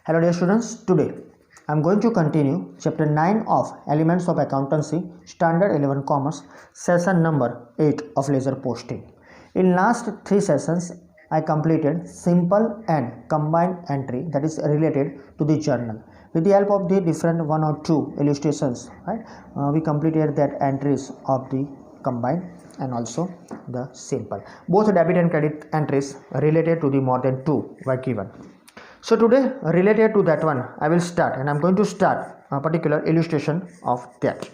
Hello dear students, today I am going to continue chapter 9 of Elements of Accountancy, Standard 11 Commerce, session number 8 of Ledger Posting. In last 3 sessions, I completed simple and combined entry that is related to the journal. With the help of the different 1 or 2 illustrations, right, we completed that entries of the combined and also the simple. Both debit and credit entries related to the more than 2 were given. So today, related to that one, I will start, and I'm going to start a particular illustration of that.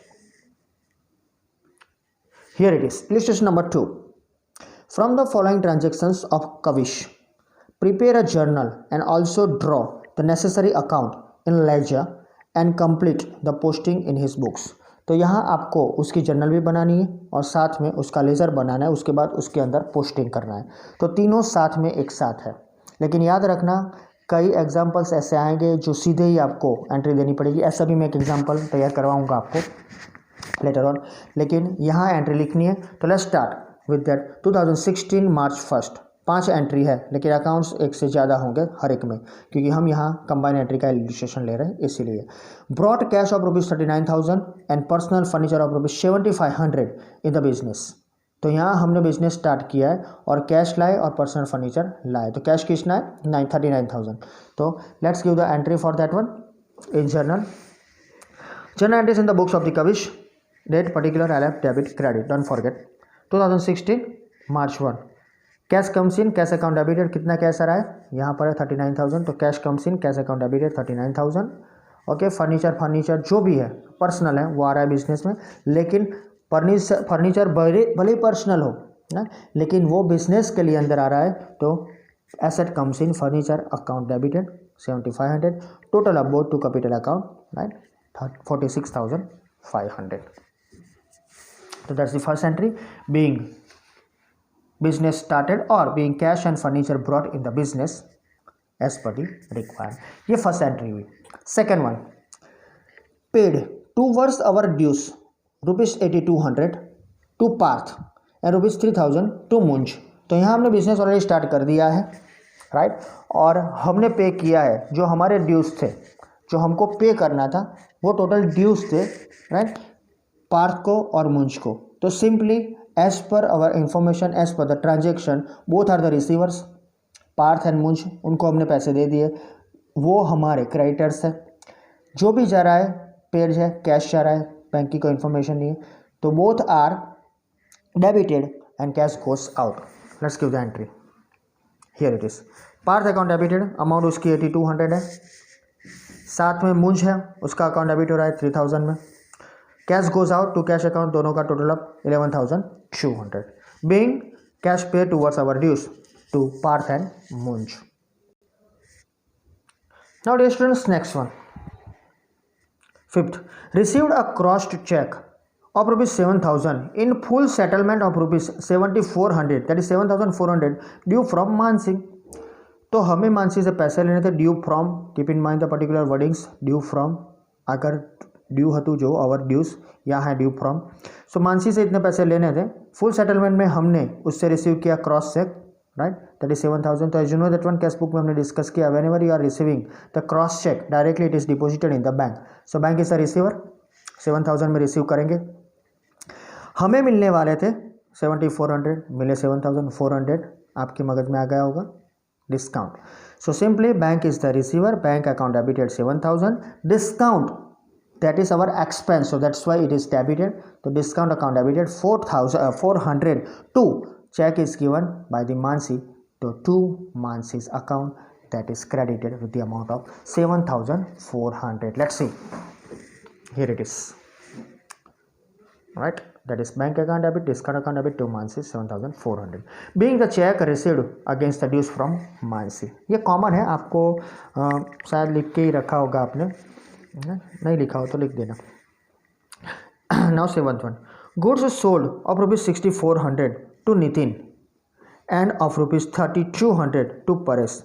Here it is, illustration number 2. From the following transactions of Kavish, prepare a journal and also draw the necessary account in ledger and complete the posting in his books. तो यहाँ आपको उसकी journal भी बनानी है और साथ में उसका लेजर बनाना है, उसके बाद उसके अंदर पोस्टिंग करना है. तो तीनों साथ में एक साथ है, लेकिन याद रखना कई एग्जाम्पल्स ऐसे आएंगे जो सीधे ही आपको एंट्री देनी पड़ेगी. ऐसा भी मैं एक एग्जाम्पल तैयार करवाऊंगा आपको लेटर ऑन, लेकिन यहाँ एंट्री लिखनी है. तो let's start with that. 2016 March 1 5 entry है, लेकिन अकाउंट्स एक से ज़्यादा होंगे हर एक में, क्योंकि हम यहाँ कंबाइन एंट्री का इलस्ट्रेशन ले रहे हैं इसीलिए. Brought cash of ₹39,000 and personal furniture of ₹7,500 in the business. तो यहाँ हमने बिजनेस स्टार्ट किया है और कैश लाए और पर्सनल फर्नीचर लाए. तो कैश कितना है 39,000. तो let's give the entry for that one in journal. Journal entries in the books of the Kavish. Date particular LF debit credit, don't forget. 2016 March 1. Cash comes in, cash account debited. कितना cash आ रहा है यहाँ पर है 39,000. तो cash comes in, cash account debited 39,000. Okay. Furniture जो भी है पर्सनल है वो आ रहा है बिजनेस में, लेकिन फर्नीचर भले पर्सनल हो ना, लेकिन वो बिजनेस के लिए अंदर आ रहा है. तो asset comes in, furniture account debited 7,500. Total about to capital account right 46,500. तो that's the first entry. Being business started और being cash and furniture brought in the business as per the required. ये first entry हुई. Second one, paid towards our dues ₹8,200 to Parth and ₹3,000 to Munj. तो यहाँ हमने business already start कर दिया है right, और हमने पे किया है जो हमारे ड्यूज थे, जो हमको पे करना था वो टोटल ड्यूज थे राइट, पार्थ को और मुंज को. तो simply as per our information, as per the transaction, both are the receivers. Parth and Munj, उनको हमने पैसे दे दिए, वो हमारे क्रेडिटर्स है. जो भी जा रहा है पेड है, कैश जा रहा है, बैंक की कोई इन्फॉर्मेशन नहीं है. तो both are debited and cash goes out. Let's give the entry. Here it is. Parth account debited, amount उसकी 8,200 है. साथ में मुंज है, उसका अकाउंट डेबिट हो रहा है 3,000 में. Cash goes out to cash account, दोनों का total up 11,200. Being cash pay towards our dues to Parth and Munj. Now dear students, next one. Fifth, received a crossed check of ₹7,000 in full settlement of ₹7,400, that is 7,400 due from Mansi. तो हमें मानसी से पैसे लेने थे. Due from, keep in mind the particular wordings. Due from, अगर due हतु जो our dues, यहाँ है ड्यू फ्रॉम. सो मानसी से इतने पैसे लेने थे. फुल सेटलमेंट में हमने उससे रिसीव किया cross cheque right, that is 7,000. तो as you know that one cash book में हमने डिस्कस किया, whenever you are receiving the cross cheque directly it is deposited in the bank. So bank is the receiver. 7,000 में receive करेंगे. हमें मिलने वाले थे 7,400, मिले 7,400. आपके मगज में आ गया होगा discount. So simply bank is the receiver, bank account debited 7,000, discount that is our expense, so that's why it is debited. So discount account debited 4,400 to check is given by the Mansi to Mansi's account, that is credited with the amount of 7,400. Let's see, here it is right, that is bank account debit, discount account debit to Mansi 7,400. being the check received against the dues from Mansi. ये common है, आपको शायद लिख के ही रखा होगा आपने, नहीं लिखा हो तो लिख देना. Now seventh one. Goods sold of ₹6,400 to Nitin and of ₹3,200 to Paresh.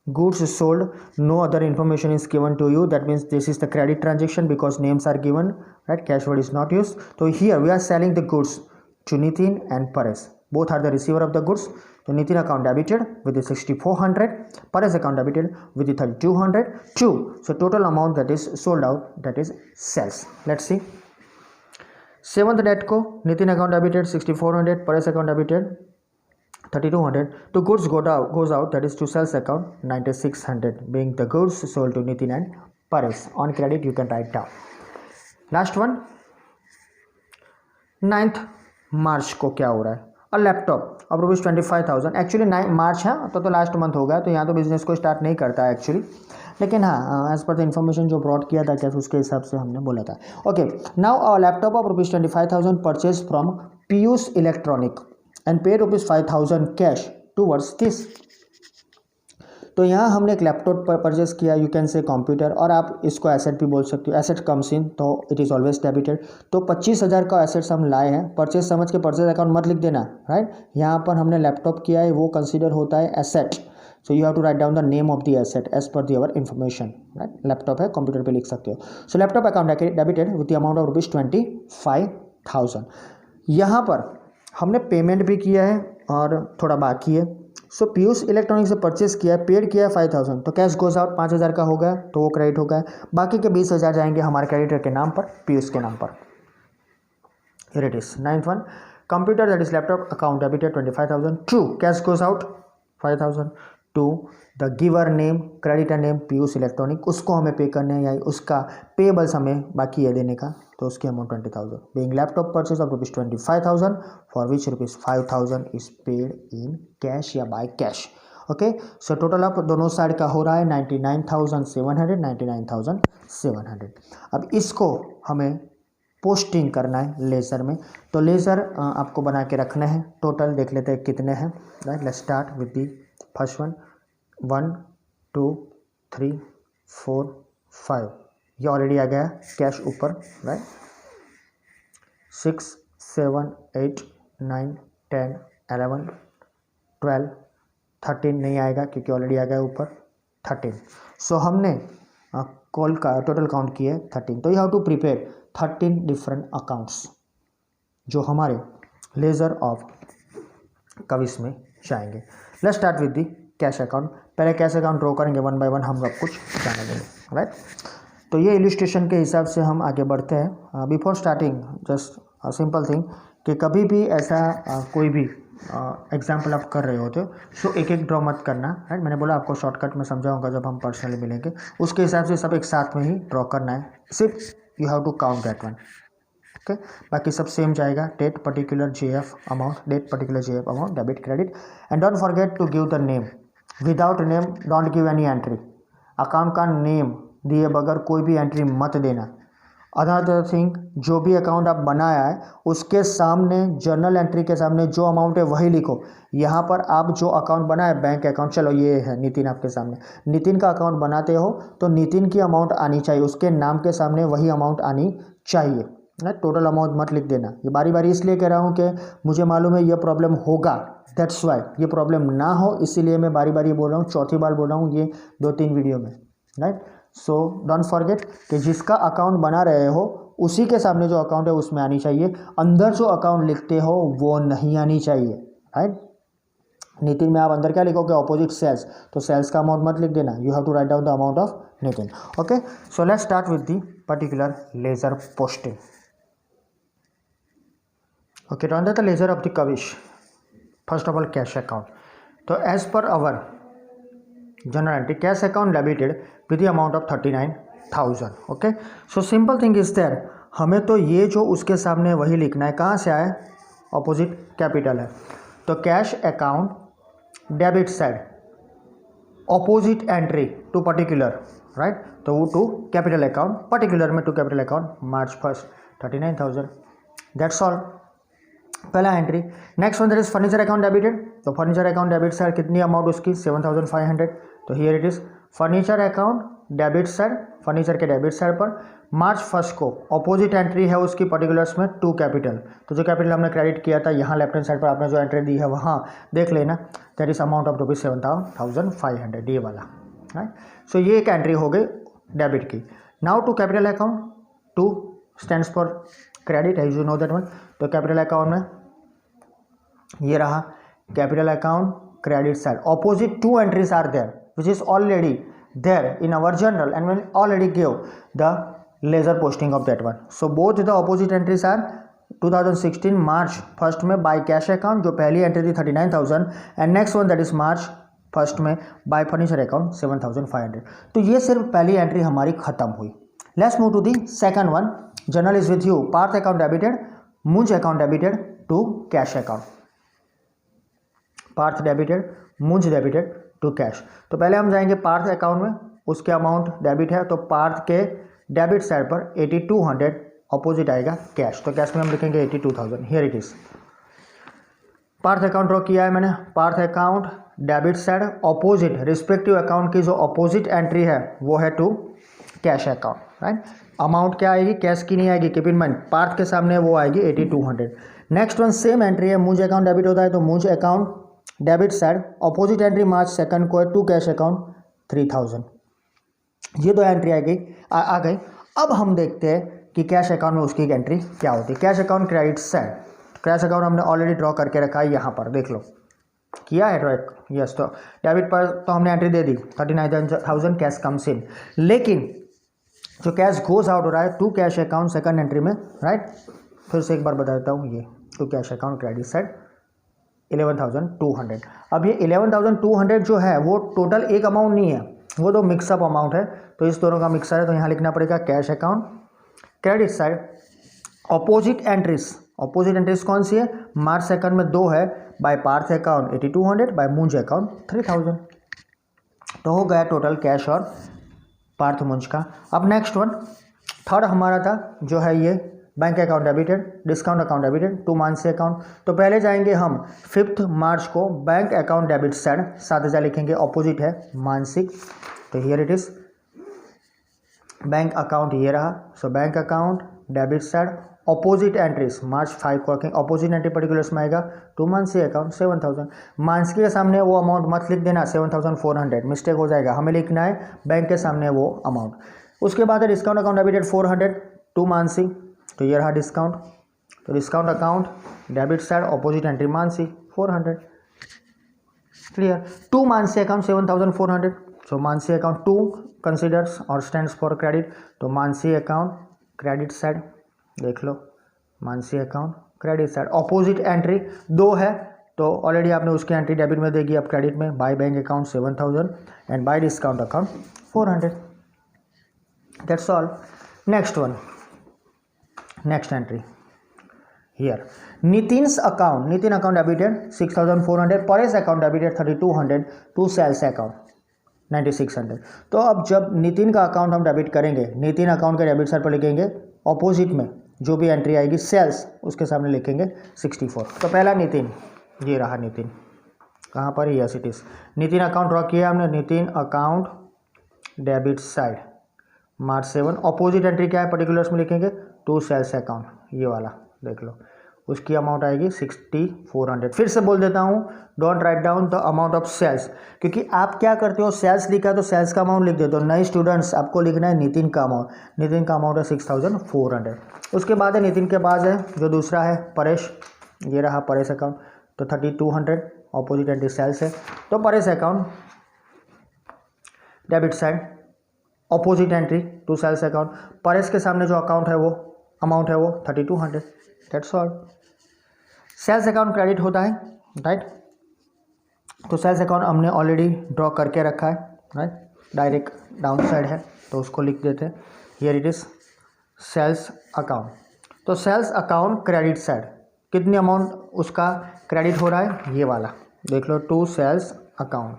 Goods sold, no other information is given to you, that means this is the credit transaction because names are given right, cash word is not used. So here we are selling the goods to Nitin and Paresh, both are the receiver of the goods. तो Nitin account debited with 6400, Paresh account debited with 3200 2. So total amount that is sold out, that is sales. Let's see. 7th date को Nitin account debited 6400, Paresh account debited 3200. To goods goes out, that is to sales account 9600, being the goods sold to Nitin and Paresh. On credit you can write down. Last one, 9th मार्च को क्या हो रहा है? A laptop अब ₹25,000. Actually 9 मार्च है तो last month होगा, तो यहाँ तो बिजनेस को स्टार्ट नहीं करता है एक्चुअली, लेकिन हाँ एज पर द इन्फॉर्मेशन जो ब्रॉड किया था कैसे उसके हिसाब से हमने बोला था. Okay, now a laptop off ₹25,000 purchase from Piyush electronic and पे ₹5,000 कैश टूवर्ड्स दिस. तो यहाँ हमने एक लैपटॉप परचेस किया, यू कैन से कंप्यूटर, और आप इसको एसेट भी बोल सकते हो. एसेट कम्स इन तो इट इज़ ऑलवेज डेबिटेड. तो 25,000 का एसेट्स हम लाए हैं, परचेस समझ के परचेस अकाउंट मत लिख देना, राइट. यहाँ पर हमने लैपटॉप किया है, वो कंसिडर होता है asset. So you have to write down the name of the asset as per the our information, right. Laptop है, कंप्यूटर पे लिख सकते हो. So laptop account debited with the amount of ₹25,000. यहाँ पर हमने पेमेंट भी किया है और थोड़ा बाकी है. सो पीयूष इलेक्ट्रॉनिक से परचेस किया है, पेड किया है 5,000, तो कैश गोज आउट 5,000 का हो गया, तो वो क्रेडिट हो गया. बाकी के 20,000 जाएंगे हमारे क्रेडिटर के नाम पर, पीयूष के नाम पर. Here it is 9th one, computer that is laptop account debited 25,000. True, cash goes out 5,000 to the giver name, creditor name Piyush electronic, उसको हमें पे करने हैं या उसका पेबल्स हमें बाकी है देने का, तो उसकी amount 20,000. Being laptop purchase of ₹25,000 for which ₹5,000 is paid in cash या by cash. Okay, so total up दोनों साइड का हो रहा है 99,700, 99,700. अब इसको हमें पोस्टिंग करना है लेज़र में, तो लेज़र आपको बना के रखना है. टोटल देख लेते हैं कितने हैं, right. Let's start with the first one. 1 2 3 4 5, ये ऑलरेडी आ गया कैश ऊपर, राइट. 6 7 8 9 10 11 12 13 नहीं आएगा क्योंकि ऑलरेडी आ गया ऊपर 13. सो हमने कॉल का टोटल काउंट किया 13. तो you have to prepare 13 different accounts जो हमारे लेज़र ऑफ कविश में जाएंगे. Let's start with the cash account. पहले कैश अकाउंट ड्रॉ करेंगे, 1 बाय 1 हम सब कुछ जाने देंगे, राइट. तो ये इलिस्ट्रेशन के हिसाब से हम आगे बढ़ते हैं. Before starting just simple thing कि कभी भी ऐसा कोई भी एग्जाम्पल आप कर रहे होते हो सो एक एक ड्रॉ मत करना, राइट. मैंने बोला आपको शॉर्टकट में समझाऊंगा जब हम पर्सनली मिलेंगे, उसके हिसाब से सब एक साथ में ही ड्रॉ करना है. सिर्फ you have to count that one, okay. बाकी सब सेम जाएगा. Date particular JF amount, date particular JF amount, debit credit. And don't forget to give the name. Without name don't give any entry. Account का name दिए बगैर कोई भी entry मत देना. अदर थिंग, जो भी अकाउंट आप बनाया है उसके सामने जर्नल एंट्री के सामने जो अमाउंट है वही लिखो. यहाँ पर आप जो अकाउंट बनाया बैंक अकाउंट, चलो ये है नितिन आपके सामने, नितिन का अकाउंट बनाते हो तो नितिन की अमाउंट आनी चाहिए, उसके नाम के सामने वही अमाउंट आनी चाहिए, राइट. टोटल अमाउंट मत लिख देना. ये बारी बारी इसलिए कह रहा हूँ कि मुझे मालूम है ये प्रॉब्लम होगा, दैट्स वाई. ये प्रॉब्लम ना हो इसीलिए मैं बारी बारी बोल रहा हूँ, चौथी बार बोल रहा हूँ ये 2-3 वीडियो में, राइट. सो डोंट फॉरगेट कि जिसका अकाउंट बना रहे हो उसी के सामने जो अकाउंट है उसमें आनी चाहिए. अंदर जो अकाउंट लिखते हो वो नहीं आनी चाहिए, राइट. नितिन में आप अंदर क्या लिखोगे, ऑपोजिट सेल्स, तो सेल्स का अमाउंट मत लिख देना. You have to write down the amount of Nitin. Okay, so let's start with the particular ledger posting. Okay, to under the ledger of the Kavish, first of all cash account. So as per our journal entry, cash account debited with the amount of 39,000. Okay, so simple thing is there, हमें तो ये जो उसके सामने वही लिखना है. कहाँ से आया, ऑपोजिट कैपिटल है, तो cash account debit side opposite entry to particular, right. तो वो टू कैपिटल अकाउंट, पर्टिकुलर में to capital account March 1st 39,000. That's all, पहला entry. Next one that is furniture account debited. तो फर्नीचर अकाउंट डेबिट साइड कितनी amount उसकी 7,500. तो here it is furniture account debit side, furniture के debit side पर March 1st को opposite entry है उसकी पर्टिकुलर्स में टू कैपिटल. तो जो कैपिटल हमने क्रेडिट किया था यहाँ लेफ्ट हैंड साइड पर आपने जो एंट्री दी है वहाँ देख लेना, दैट इज अमाउंट ऑफ ₹7,500, ये वाला, राइट. सो ये एक एंट्री हो गई डेबिट की. Now to capital account, to stands for credit, as you know that one. तो कैपिटल अकाउंट में ये रहा capital account, credit side. Opposite two entries are there, which is already there in our journal, and we already give the ledger posting of that one. So both the opposite entries are 2016 March 1st में by cash account, जो पहली entry थी 39,000, and next one that is March 1st में by furniture account 7,500. तो ये सिर्फ पहली entry हमारी खत्म हुई. Let's move to the second one. Journal is with you. Parth account debited, Munj account debited to cash account. Parth debited, Munj debited to cash. तो पहले हम जाएंगे पार्थ अकाउंट में, उसके अमाउंट डेबिट है, तो पार्थ के डेबिट साइड पर 8200 अपोजिट आएगा कैश. तो कैश में हम लिखेंगे 82,000. Here it is. Parth account draw किया है मैंने. Parth account debit side opposite, respective account की जो अपोजिट एंट्री है वो है to cash account. Right. Amount क्या आएगी, कैश की नहीं आएगी. कीप इन माइंड, पार्थ के सामने वो आएगी 8200. नेक्स्ट वन सेम एंट्री है, मुंज अकाउंट डेबिट होता है, तो Munj account debit side opposite entry March 2 को है टू कैश अकाउंट 3000. ये दो एंट्री आ गई. अब हम देखते हैं कि कैश अकाउंट में उसकी एंट्री क्या होती है. Cash account credit side, cash account हमने ऑलरेडी ड्रॉ करके रखा है, यहाँ पर देख लो किया है ड्रॉ. यस. तो डेबिट पर तो हमने एंट्री दे दी 39,000 कैश कम्स इन, लेकिन जो कैश गोज आउट हो रहा है to cash account second entry में. राइट. फिर से एक बार बता देता हूँ, ये to cash account credit side 11,200. अब ये 11,200 जो है वो टोटल एक अमाउंट नहीं है, वो दो मिक्सअप अमाउंट है. तो इस दोनों का मिक्सर है, तो यहाँ लिखना पड़ेगा cash account credit side opposite entries. Opposite entries कौन सी है, मार्च 2 में दो है, बाय पार्थ अकाउंट 8200, बाय मुंज अकाउंट 3000. तो हो गया टोटल कैश और पार्थ मुंज का. अब नेक्स्ट वन थर्ड हमारा था जो है ये bank account debited, discount account debited to Mansi account. तो पहले जाएंगे हम 5 मार्च को बैंक अकाउंट डेबिट साइड 7,000 लिखेंगे, अपोजिट है मानसिक. तो here it is bank account ये रहा. So bank account debit side opposite entries March 5 को रखेंगे, अपोजिट एंट्री पर्टिकुलर्स में आएगा टू मानसी अकाउंट 7,000. मानसी के सामने वो अमाउंट मत लिख देना 7,400, मिस्टेक हो जाएगा. हमें लिखना है बैंक के सामने वो अमाउंट. उसके बाद है discount account debited 400 to Mansi. तो ये रहा डिस्काउंट. तो discount account debit side opposite entry Mansi 400. Clear. To Mansi account 7,400. So Mansi account to considers और स्टैंड्स फॉर क्रेडिट. तो मानसी अकाउंट क्रेडिट साइड देख लो, Mansi account credit side opposite entry दो है, तो ऑलरेडी आपने उसकी एंट्री डेबिट में देगी, अब क्रेडिट में. By bank account 7,000 and by discount account 400. That's all. Next one, next entry here Nitin's account, Nitin account debited 6,400, Paresh account debited 3,200 to sales account 9,600. तो अब जब नितिन का अकाउंट हम डेबिट करेंगे, नितिन अकाउंट के डेबिट साइड पर लिखेंगे अपोजिट में जो भी एंट्री आएगी सेल्स, उसके सामने लिखेंगे 64. तो पहला नितिन, ये रहा नितिन, कहाँ पर, yes it is. Nitin account draw किया हमने, नितिन अकाउंट डेबिट साइड मार्च 7. अपोजिट एंट्री क्या है पर्टिकुलर्स में लिखेंगे टू सेल्स अकाउंट, ये वाला देख लो, उसकी अमाउंट आएगी 6,400. फिर से बोल देता हूँ, don't write down the amount of sales, क्योंकि आप क्या करते हो, सेल्स लिखा है तो सेल्स का अमाउंट लिख देते हो. नए स्टूडेंट्स आपको लिखना है नितिन का अमाउंट. नितिन का अमाउंट है 6,400. उसके बाद है नितिन के बाद है जो दूसरा है परेश, ये रहा परेश अकाउंट. तो 3,200 अपोजिट एंट्री सेल्स है. तो Paresh account debit side opposite entry to sales account. Paresh के सामने जो अकाउंट है वो अमाउंट है वो 3,200. That's all. Sales account credit होता है. राइट. तो सेल्स अकाउंट हमने ऑलरेडी ड्रॉ करके रखा है. राइट. डायरेक्ट डाउन साइड है तो उसको लिख देते हैं. Here it is sales account. तो सेल्स अकाउंट क्रेडिट साइड कितनी अमाउंट उसका क्रेडिट हो रहा है, ये वाला देख लो, टू सेल्स अकाउंट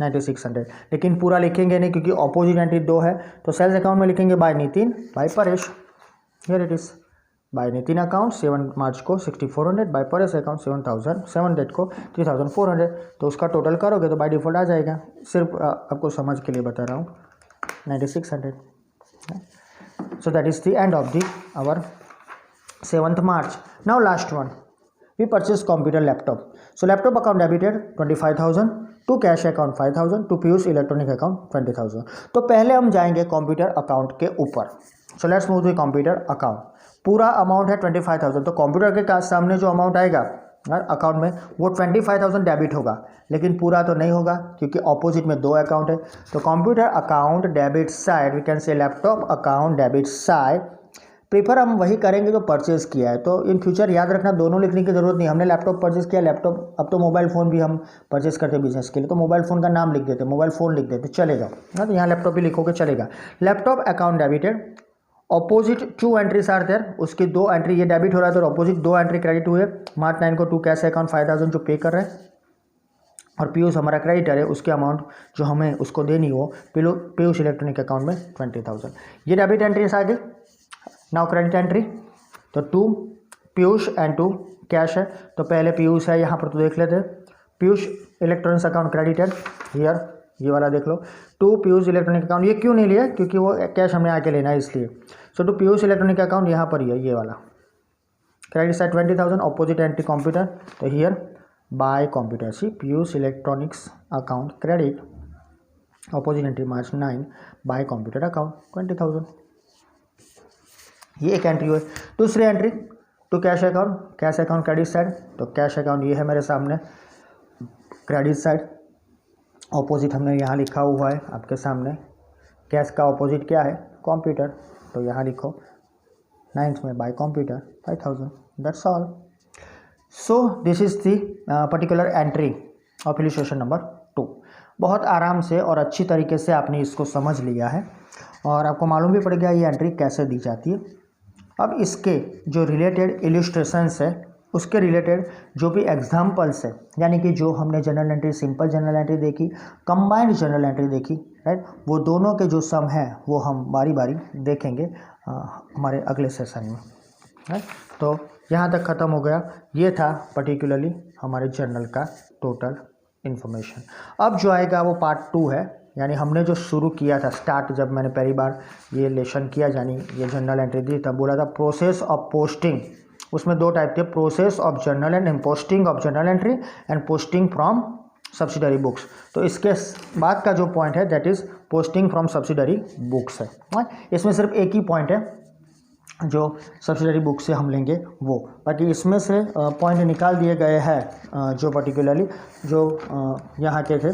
9,600. लेकिन पूरा लिखेंगे नहीं क्योंकि अपोजिट एंट्री दो है. तो सेल्स अकाउंट में लिखेंगे by Nitin by Paresh. Here it is by Nitin account 7 March को 6,400, बाय परेश अकाउंट 7 डेट को 3,400. तो उसका टोटल करोगे तो बाय डिफॉल्ट आ जाएगा. सिर्फ आपको समझ के लिए बता रहा हूँ 9,600. So that is the end of the our 7th March. Now last one, we purchased computer laptop. So laptop account debited 25,000, to cash account 5,000, to Piyush electronic account 20,000. तो पहले हम जाएंगे कंप्यूटर अकाउंट के ऊपर. So let's move to computer account. पूरा amount है 25,000. तो computer के सामने जो अमाउंट आएगा अकाउंट में, वो 25,000 डेबिट होगा, लेकिन पूरा तो नहीं होगा क्योंकि ऑपोजिट में 2 अकाउंट है। तो computer account debit side, we can say laptop account debit side, prefer हम वही करेंगे जो परचेज किया है। तो इन फ्यूचर याद रखना, दोनों लिखने की जरूरत नहीं। हमने लैपटॉप परचेज किया, लैपटॉप, अब तो मोबाइल फ़ोन भी हम परचेज करते हैं बिजनेस के लिए, तो मोबाइल फ़ोन का नाम लिख देते, मोबाइल फ़ोन लिख देते, चलेगा ना। तो यहाँ लैपटॉप भी लिखोगे चलेगा। Laptop account debited, opposite 2 entries are there, उसकी 2 एंट्री, ये डेबिट हो रहा है तो ऑपोजिट 2 एंट्री क्रेडिट हुए। मार्च 9 को टू कैश अकाउंट 5,000 जो पे कर रहे हैं, और पीयूष हमारा क्रेडिटर है, उसके अमाउंट जो हमें उसको देनी हो पीयूष इलेक्ट्रॉनिक अकाउंट में 20,000। ये डेबिट एंट्रीज आ गई। नाउ क्रेडिट एंट्री, तो 2 पीयूष एंड 2 कैश है, तो पहले पीयूष है यहाँ पर, तो देख लेते हैं। Piyush electronics account credited here, ये वाला देख लो, 2 पीयूष इलेक्ट्रॉनिक अकाउंट। ये क्यों नहीं लिया, क्योंकि वो कैश हमने आके लेना है इसलिए। सो 2 पीयूष इलेक्ट्रॉनिक अकाउंट यहाँ पर ही है, ये वाला credit side 20,000, opposite entry computer, तो here by computer, see Piyush electronics account credit, opposite entry March 9 by computer account 20,000। ये एक एंट्री हुई। दूसरी entry to cash account credit side, तो कैश अकाउंट ये है मेरे सामने क्रेडिट साइड, ऑपोजिट हमने यहाँ लिखा हुआ है आपके सामने। कैश का ऑपोजिट क्या है, कंप्यूटर, तो यहाँ लिखो 9th में bye computer 5,000, that's all. So this is the particular entry of illustration number 2। बहुत आराम से और अच्छी तरीके से आपने इसको समझ लिया है और आपको मालूम भी पड़ गया ये एंट्री कैसे दी जाती है। अब इसके जो रिलेटेड इलस्ट्रेशंस है, उसके रिलेटेड जो भी एग्जाम्पल्स है, यानी कि जो हमने general entry, simple general entry देखी, कंबाइंड जनरल एंट्री देखी, राइट, वो दोनों के जो सम है वो हम बारी बारी देखेंगे हमारे अगले सेशन में, राइट। तो यहाँ तक ख़त्म हो गया। ये था पर्टिकुलरली हमारे जर्नल का टोटल इन्फॉर्मेशन। अब जो आएगा वो पार्ट 2 है, यानी हमने जो शुरू किया था स्टार्ट, जब मैंने पहली बार ये लेसन किया, यानी ये जर्नल एंट्री दी, तब बोला था प्रोसेस ऑफ पोस्टिंग। उसमें 2 टाइप थे, process of journal and posting of journal entry and posting from subsidiary books. तो इसके बाद का जो पॉइंट है that is posting from subsidiary books है। इसमें सिर्फ एक ही पॉइंट है जो सब्सिडरी बुक से हम लेंगे वो, बाकी इसमें से पॉइंट निकाल दिए गए हैं जो पर्टिकुलरली जो यहाँ के थे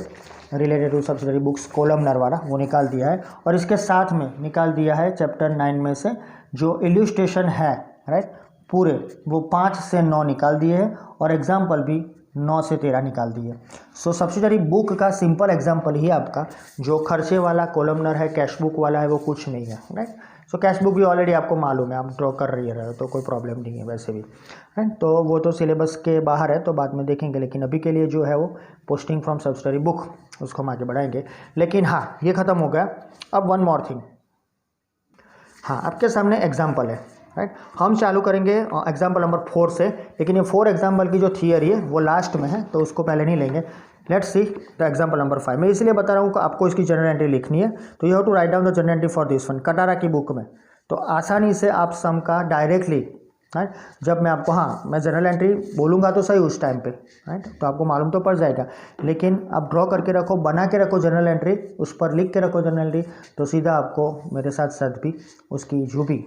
related to subsidiary books, columnar वाला वो निकाल दिया है। और इसके साथ में निकाल दिया है चैप्टर 9 में से जो इल्यूस्ट्रेशन है, राइट, पूरे वो 5 से 9 निकाल दिए हैं और एग्जाम्पल भी 9 से 13 निकाल दिए। सो सब्सिडरी बुक का सिंपल एग्जाम्पल ही आपका जो खर्चे वाला कोलमनर है, कैश बुक वाला है, वो कुछ नहीं है, राइट। सो कैश बुक भी ऑलरेडी आपको मालूम है, आप ड्रॉ कर रही है तो कोई प्रॉब्लम नहीं है वैसे भी, राइट। तो वो तो सिलेबस के बाहर है, तो बाद में देखेंगे, लेकिन अभी के लिए जो है वो पोस्टिंग फ्रॉम सब्सिडरी बुक, उसको हम आगे बढ़ाएंगे। लेकिन हाँ, ये ख़त्म हो गया। अब वन मोर थिंग, हाँ, आपके सामने एग्जाम्पल है, राइट। हम चालू करेंगे एग्जाम्पल नंबर 4 से, लेकिन ये 4 एग्जाम्पल की जो थियरी है वो लास्ट में है, तो उसको पहले नहीं लेंगे। Let's see the example number 5। मैं इसलिए बता रहा हूँ कि आपको इसकी जनरल एंट्री लिखनी है, तो you have to write down the journal entry for this one, Katara की बुक में। तो आसानी से आप सम का डायरेक्टली, राइट, जब मैं आपको, हाँ, मैं जनरल एंट्री बोलूँगा तो सही उस टाइम पे, राइट, तो आपको मालूम तो पड़ जाएगा, लेकिन आप ड्रॉ करके रखो, बना के रखो जनरल एंट्री, उस पर लिख के रखो जनरल एंट्री, तो सीधा आपको मेरे साथ साथ भी उसकी जो भी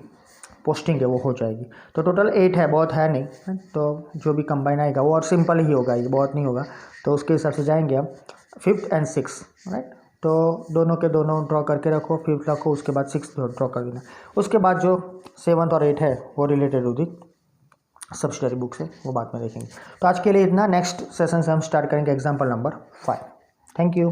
पोस्टिंग है वो हो जाएगी। तो टोटल 8 है, बहुत है नहीं, तो जो भी कंबाइन आएगा वो और सिंपल ही होगा, ये बहुत नहीं होगा। तो उसके हिसाब से जाएंगे हम 5th एंड 6th, राइट। तो दोनों के दोनों ड्रॉ करके रखो, 5th रखो, उसके बाद 6th ड्रॉ कर देना। उसके बाद जो 7th और 8th है वो related to the subsidiary book से, वो बाद में देखेंगे। तो आज के लिए इतना, नेक्स्ट सेशन से हम स्टार्ट करेंगे एग्जाम्पल नंबर 5। Thank you.